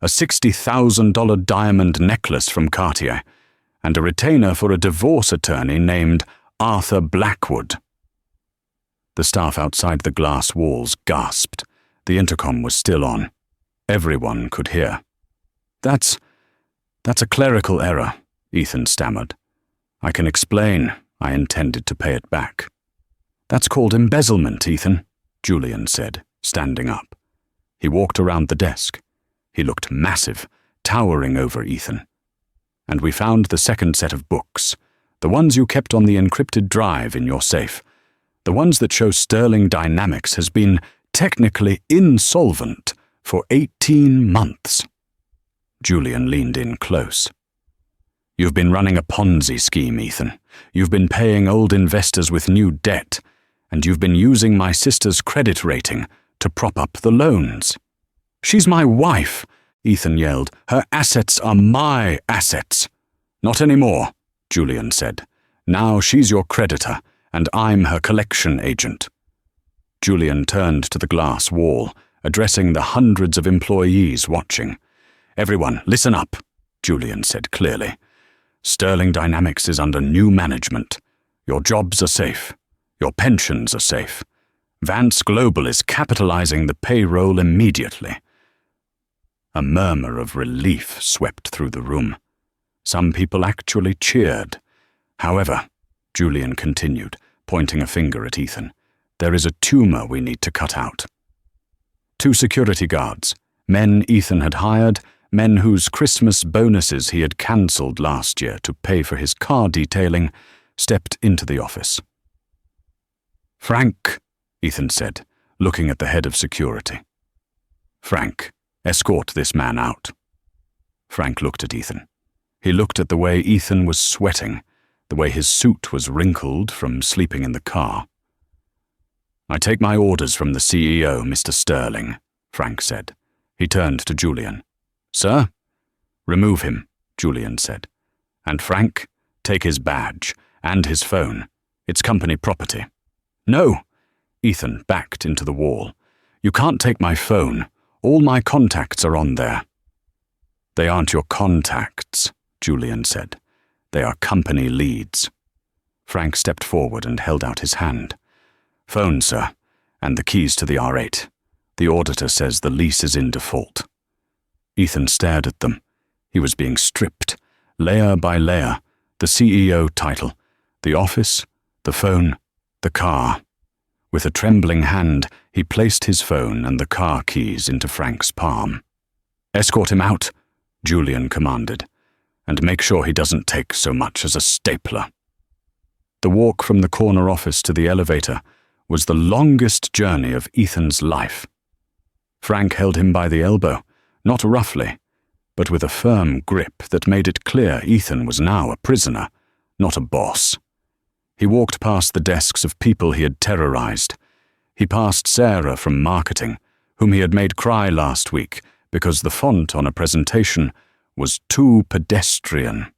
a $60,000 diamond necklace from Cartier, and a retainer for a divorce attorney named Arthur Blackwood." The staff outside the glass walls gasped. The intercom was still on. Everyone could hear. That's a clerical error," Ethan stammered. "I can explain. I intended to pay it back." "That's called embezzlement, Ethan," Julian said, standing up. He walked around the desk. He looked massive, towering over Ethan. "And we found the second set of books, the ones you kept on the encrypted drive in your safe, the ones that show Sterling Dynamics has been technically insolvent for 18 months. Julian leaned in close. "You've been running a Ponzi scheme, Ethan. You've been paying old investors with new debt, and you've been using my sister's credit rating to prop up the loans." "She's my wife," Ethan yelled. "Her assets are my assets." "Not anymore," Julian said. "Now she's your creditor, and I'm her collection agent." Julian turned to the glass wall, addressing the hundreds of employees watching. "Everyone, listen up," Julian said clearly. "Sterling Dynamics is under new management. Your jobs are safe. Your pensions are safe. Vance Global is capitalizing the payroll immediately." A murmur of relief swept through the room. Some people actually cheered. "However," Julian continued, pointing a finger at Ethan, "there is a tumor we need to cut out." 2 security guards, men Ethan had hired, men whose Christmas bonuses he had cancelled last year to pay for his car detailing, stepped into the office. "Frank," Ethan said, looking at the head of security. "Frank, escort this man out." Frank looked at Ethan. He looked at the way Ethan was sweating, the way his suit was wrinkled from sleeping in the car. "I take my orders from the CEO, Mr. Sterling," Frank said. He turned to Julian. "Sir?" "Remove him," Julian said. "And Frank, take his badge and his phone. It's company property." "No!" Ethan backed into the wall. "You can't take my phone. All my contacts are on there." "They aren't your contacts," Julian said. "They are company leads." Frank stepped forward and held out his hand. "Phone, sir, and the keys to the R8. The auditor says the lease is in default." Ethan stared at them. He was being stripped, layer by layer, the CEO title, the office, the phone, the car. With a trembling hand, he placed his phone and the car keys into Frank's palm. "Escort him out," Julian commanded, "and make sure he doesn't take so much as a stapler." The walk from the corner office to the elevator was the longest journey of Ethan's life. Frank held him by the elbow, not roughly, but with a firm grip that made it clear Ethan was now a prisoner, not a boss. He walked past the desks of people he had terrorized. He passed Sarah from marketing, whom he had made cry last week because the font on a presentation was too pedestrian.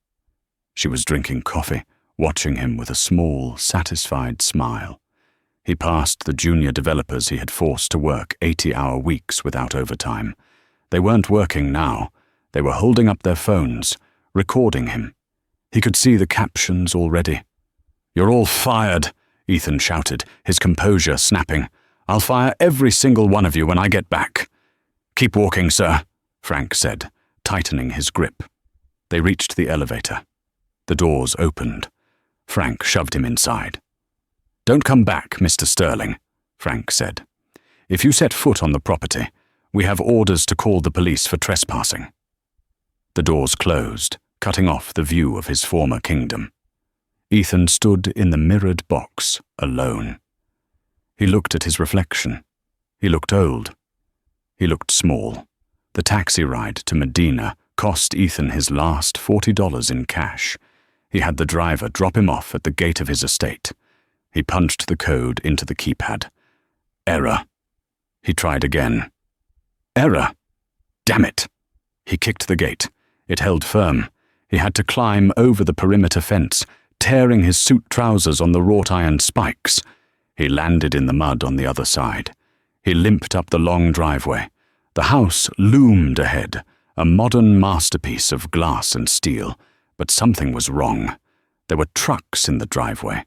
She was drinking coffee, watching him with a small, satisfied smile. He passed the junior developers he had forced to work 80-hour weeks without overtime. They weren't working now. They were holding up their phones, recording him. He could see the captions already. "You're all fired," Ethan shouted, his composure snapping. "I'll fire every single one of you when I get back." "Keep walking, sir," Frank said, tightening his grip. They reached the elevator. The doors opened. Frank shoved him inside. "Don't come back, Mr. Sterling," Frank said. "If you set foot on the property, we have orders to call the police for trespassing." The doors closed, cutting off the view of his former kingdom. Ethan stood in the mirrored box, alone. He looked at his reflection. He looked old. He looked small. The taxi ride to Medina cost Ethan his last $40 in cash. He had the driver drop him off at the gate of his estate. He punched the code into the keypad. Error. He tried again. Error. Damn it. He kicked the gate. It held firm. He had to climb over the perimeter fence, tearing his suit trousers on the wrought iron spikes. He landed in the mud on the other side. He limped up the long driveway. The house loomed ahead, a modern masterpiece of glass and steel, but something was wrong. There were trucks in the driveway,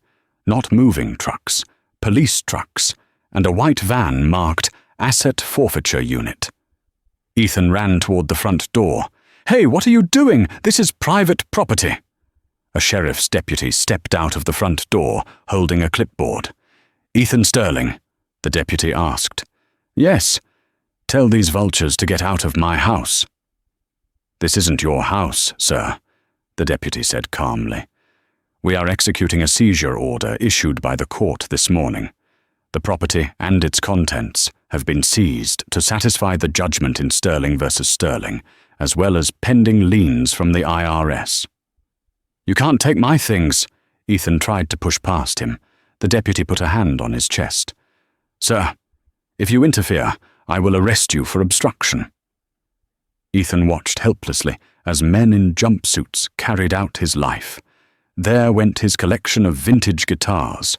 not moving trucks, police trucks, and a white van marked Asset Forfeiture Unit. Ethan ran toward the front door. "Hey, what are you doing? This is private property." A sheriff's deputy stepped out of the front door, holding a clipboard. "Ethan Sterling?" the deputy asked. "Yes. Tell these vultures to get out of my house." "This isn't your house, sir," the deputy said calmly. "We are executing a seizure order issued by the court this morning. The property and its contents have been seized to satisfy the judgment in Sterling versus Sterling, as well as pending liens from the IRS. "You can't take my things." Ethan tried to push past him. The deputy put a hand on his chest. "Sir, if you interfere, I will arrest you for obstruction." Ethan watched helplessly as men in jumpsuits carried out his life. There went his collection of vintage guitars.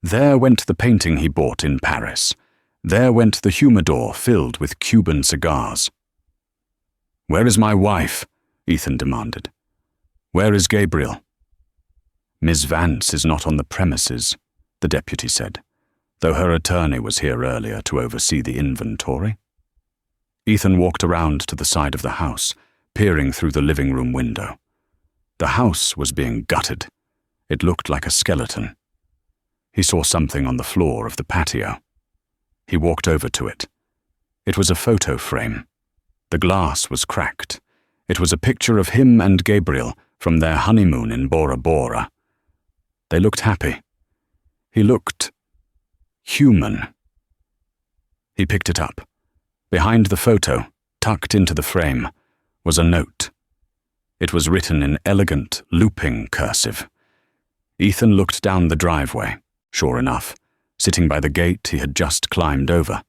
There went the painting he bought in Paris. There went the humidor filled with Cuban cigars. "Where is my wife?" Ethan demanded. "Where is Gabriel?" "Ms. Vance is not on the premises," the deputy said, though her attorney was here earlier to oversee the inventory. Ethan walked around to the side of the house, peering through the living room window. The house was being gutted. It looked like a skeleton. He saw something on the floor of the patio. He walked over to it. It was a photo frame. The glass was cracked. It was a picture of him and Gabriel from their honeymoon in Bora Bora. They looked happy. He looked human. He picked it up. Behind the photo, tucked into the frame, was a note. It was written in elegant, looping cursive. Ethan looked down the driveway. Sure enough, sitting by the gate he had just climbed over,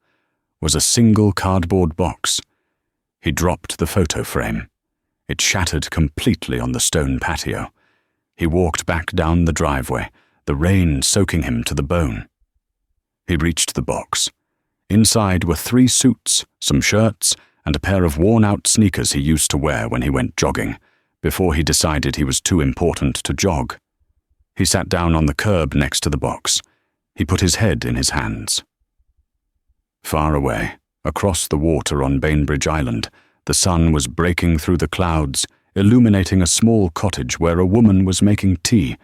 was a single cardboard box. He dropped the photo frame. It shattered completely on the stone patio. He walked back down the driveway, the rain soaking him to the bone. He reached the box. Inside were 3 suits, some shirts, and a pair of worn-out sneakers he used to wear when he went jogging, before he decided he was too important to jog. He sat down on the curb next to the box. He put his head in his hands. Far away, across the water on Bainbridge Island, the sun was breaking through the clouds, illuminating a small cottage where a woman was making tea,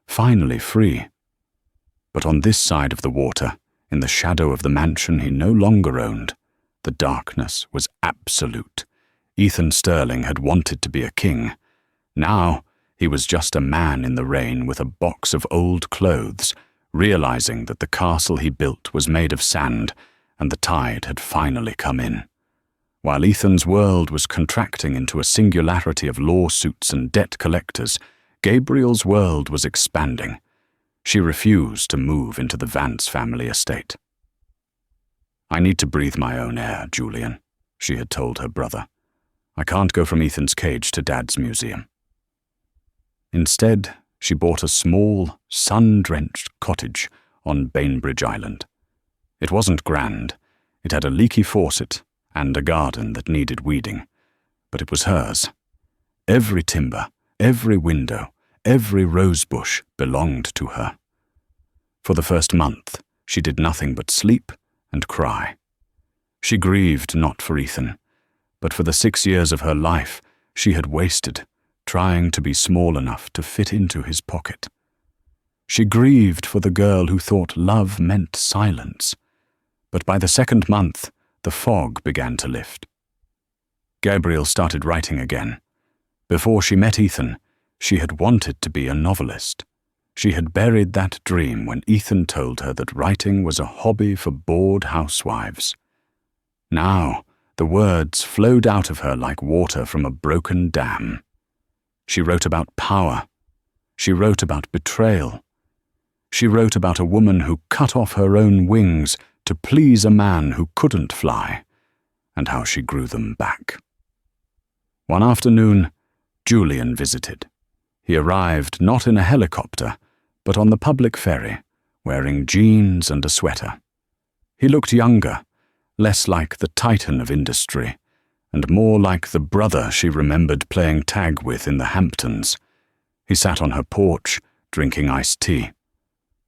finally free. But on this side of the water, in the shadow of the mansion he no longer owned, the darkness was absolute. Ethan Sterling had wanted to be a king. Now he was just a man in the rain with a box of old clothes, realizing that the castle he built was made of sand and the tide had finally come in. While Ethan's world was contracting into a singularity of lawsuits and debt collectors, Gabriel's world was expanding. She refused to move into the Vance family estate. "I need to breathe my own air, Julian," she had told her brother. "I can't go from Ethan's cage to Dad's museum." Instead, she bought a small, sun-drenched cottage on Bainbridge Island. It wasn't grand. It had a leaky faucet and a garden that needed weeding, but it was hers. Every timber, every window, every rosebush belonged to her. For the first month, she did nothing but sleep and cry. She grieved not for Ethan, but for the 6 years of her life she had wasted trying to be small enough to fit into his pocket. She grieved for the girl who thought love meant silence, but by the second month, the fog began to lift. Gabriel started writing again. Before she met Ethan, she had wanted to be a novelist. She had buried that dream when Ethan told her that writing was a hobby for bored housewives. Now, the words flowed out of her like water from a broken dam. She wrote about power. She wrote about betrayal. She wrote about a woman who cut off her own wings to please a man who couldn't fly, and how she grew them back. One afternoon, Julian visited. He arrived not in a helicopter, but on the public ferry, wearing jeans and a sweater. He looked younger, less like the titan of industry, and more like the brother she remembered playing tag with in the Hamptons. He sat on her porch, drinking iced tea.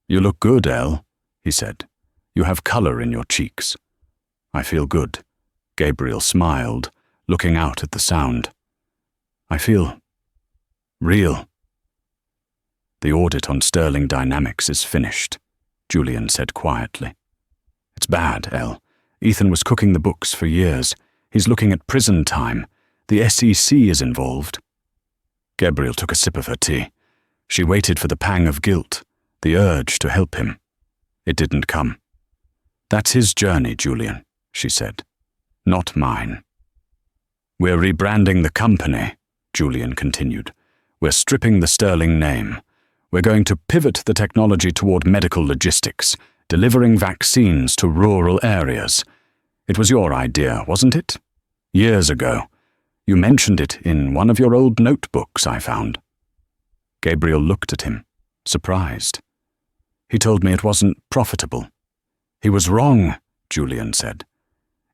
"You look good, Elle," he said. "You have color in your cheeks." "I feel good," Gabriel smiled, looking out at the sound. "I feel real." "The audit on Sterling Dynamics is finished," Julian said quietly. "It's bad, Elle. Ethan was cooking the books for years. He's looking at prison time. The SEC is involved." Gabriel took a sip of her tea. She waited for the pang of guilt, the urge to help him. It didn't come. "That's his journey, Julian," she said. "Not mine." "We're rebranding the company," Julian continued. "We're stripping the Sterling name. We're going to pivot the technology toward medical logistics, delivering vaccines to rural areas. It was your idea, wasn't it? Years ago. You mentioned it in one of your old notebooks, I found." Gabriel looked at him, surprised. "He told me it wasn't profitable." "He was wrong," Julian said.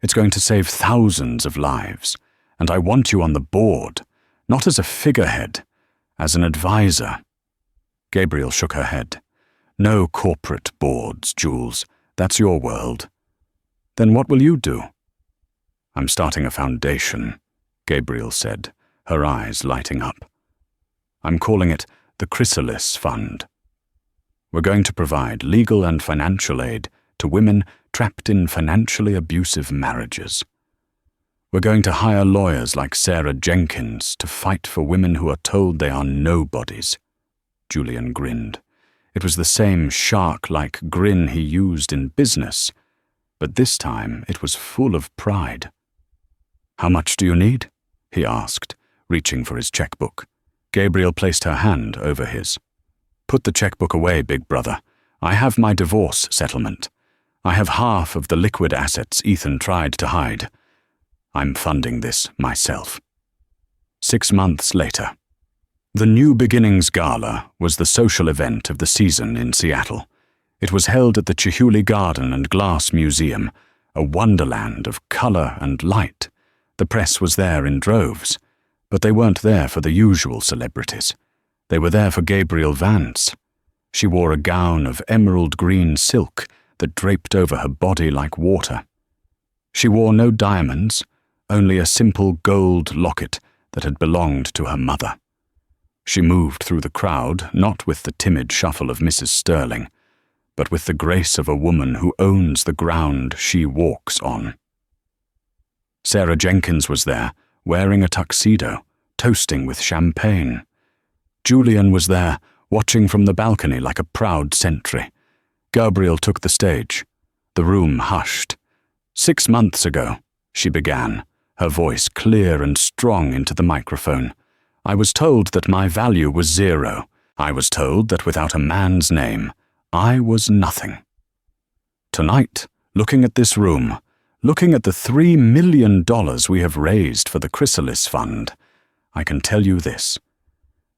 "It's going to save thousands of lives, and I want you on the board, not as a figurehead, as an advisor." Gabriel shook her head. "No corporate boards, Jules. That's your world." "Then what will you do?" "I'm starting a foundation," Gabriel said, her eyes lighting up. "I'm calling it the Chrysalis Fund. We're going to provide legal and financial aid to women trapped in financially abusive marriages. We're going to hire lawyers like Sarah Jenkins to fight for women who are told they are nobodies." Julian grinned. It was the same shark-like grin he used in business, but this time it was full of pride. "How much do you need?" he asked, reaching for his checkbook. Gabriel placed her hand over his. "Put the checkbook away, big brother. I have my divorce settlement. I have half of the liquid assets Ethan tried to hide. I'm funding this myself." 6 months later. The New Beginnings Gala was the social event of the season in Seattle. It was held at the Chihuly Garden and Glass Museum, a wonderland of color and light. The press was there in droves, but they weren't there for the usual celebrities. They were there for Gabriel Vance. She wore a gown of emerald green silk that draped over her body like water. She wore no diamonds, only a simple gold locket that had belonged to her mother. She moved through the crowd not with the timid shuffle of Mrs. Sterling, but with the grace of a woman who owns the ground she walks on. Sarah Jenkins was there, wearing a tuxedo, toasting with champagne. Julian was there, watching from the balcony like a proud sentry. Gabriel took the stage. The room hushed. 6 months ago, she began, her voice clear and strong into the microphone. I was told that my value was 0. I was told that without a man's name, I was nothing. Tonight, looking at this room, looking at the $3 million we have raised for the Chrysalis Fund, I can tell you this.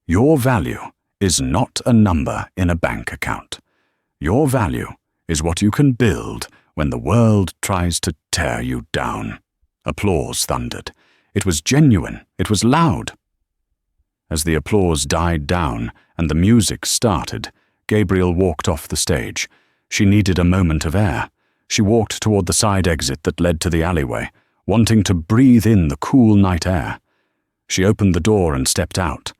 Your value is not a number in a bank account. Your value is what you can build when the world tries to tear you down. Applause thundered. It was genuine. It was loud. As the applause died down and the music started, Gabriel walked off the stage. She needed a moment of air. She walked toward the side exit that led to the alleyway, wanting to breathe in the cool night air. She opened the door and stepped out.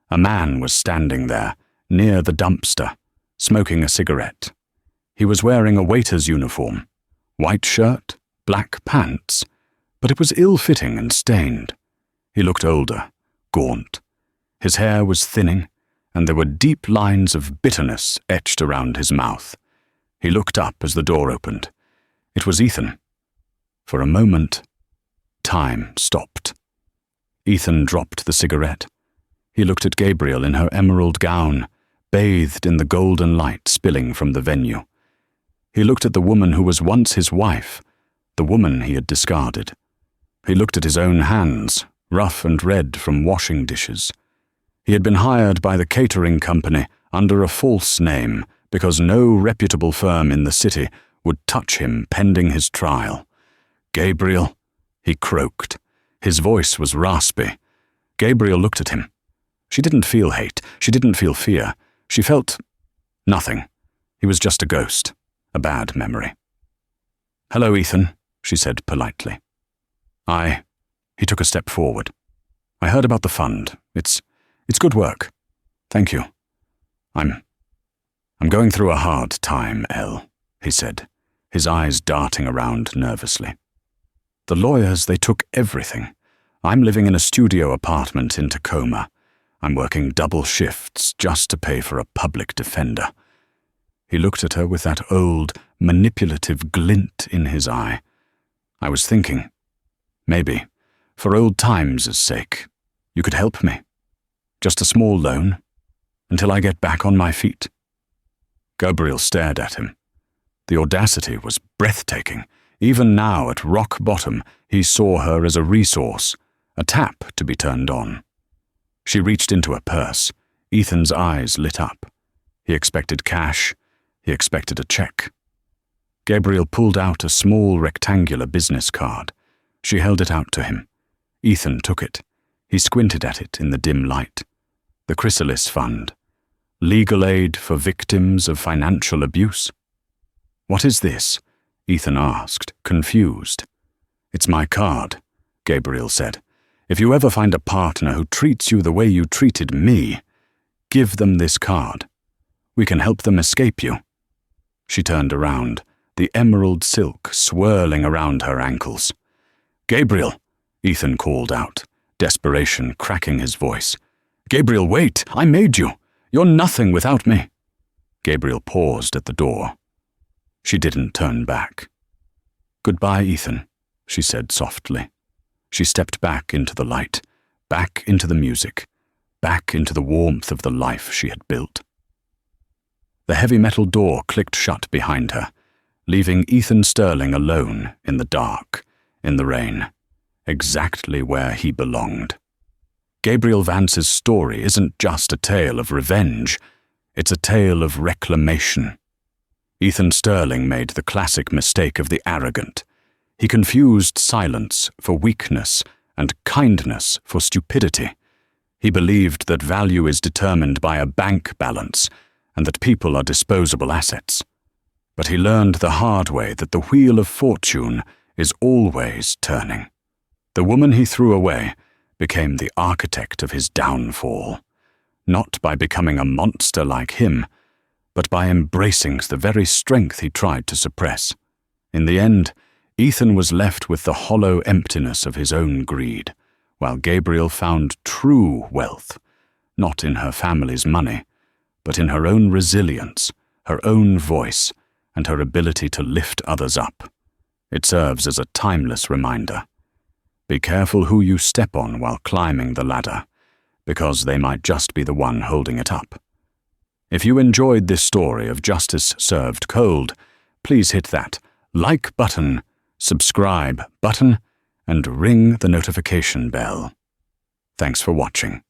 A man was standing there, near the dumpster, smoking a cigarette. He was wearing a waiter's uniform, white shirt, black pants, but it was ill-fitting and stained. He looked older, gaunt. His hair was thinning, and there were deep lines of bitterness etched around his mouth. He looked up as the door opened. It was Ethan. For a moment, time stopped. Ethan dropped the cigarette. He looked at Gabriel in her emerald gown, bathed in the golden light spilling from the venue. He looked at the woman who was once his wife, the woman he had discarded. He looked at his own hands, rough and red from washing dishes. He had been hired by the catering company under a false name because no reputable firm in the city would touch him pending his trial. Gabriel, he croaked. His voice was raspy. Gabriel looked at him. She didn't feel hate. She didn't feel fear. She felt nothing. He was just a ghost, a bad memory. "Hello, Ethan," she said politely. He took a step forward. "I heard about the fund. It's good work. Thank you. I'm going through a hard time, Elle," he said, his eyes darting around nervously. "The lawyers, they took everything. I'm living in a studio apartment in Tacoma. I'm working double shifts just to pay for a public defender." He looked at her with that old, manipulative glint in his eye. "I was thinking, maybe, for old times' sake, you could help me. Just a small loan, until I get back on my feet." Gabriel stared at him. The audacity was breathtaking. Even now, at rock bottom, he saw her as a resource, a tap to be turned on. She reached into her purse. Ethan's eyes lit up. He expected cash. He expected a check. Gabriel pulled out a small rectangular business card. She held it out to him. Ethan took it. He squinted at it in the dim light. The Chrysalis Fund. Legal aid for victims of financial abuse. "What is this?" Ethan asked, confused. "It's my card," Gabriel said. "If you ever find a partner who treats you the way you treated me, give them this card. We can help them escape you." She turned around, the emerald silk swirling around her ankles. "Gabriel," Ethan called out, desperation cracking his voice. "Gabriel, wait! I made you! You're nothing without me!" Gabriel paused at the door. She didn't turn back. "Goodbye, Ethan," she said softly. She stepped back into the light, back into the music, back into the warmth of the life she had built. The heavy metal door clicked shut behind her, leaving Ethan Sterling alone in the dark, in the rain, exactly where he belonged. Gabriel Vance's story isn't just a tale of revenge, it's a tale of reclamation. Ethan Sterling made the classic mistake of the arrogant. He confused silence for weakness and kindness for stupidity. He believed that value is determined by a bank balance and that people are disposable assets. But he learned the hard way that the wheel of fortune is always turning. The woman he threw away became the architect of his downfall, not by becoming a monster like him, but by embracing the very strength he tried to suppress. In the end, Ethan was left with the hollow emptiness of his own greed, while Gabriel found true wealth, not in her family's money, but in her own resilience, her own voice, and her ability to lift others up. It serves as a timeless reminder. Be careful who you step on while climbing the ladder, because they might just be the one holding it up. If you enjoyed this story of justice served cold, please hit that like button, subscribe button, and ring the notification bell. Thanks for watching.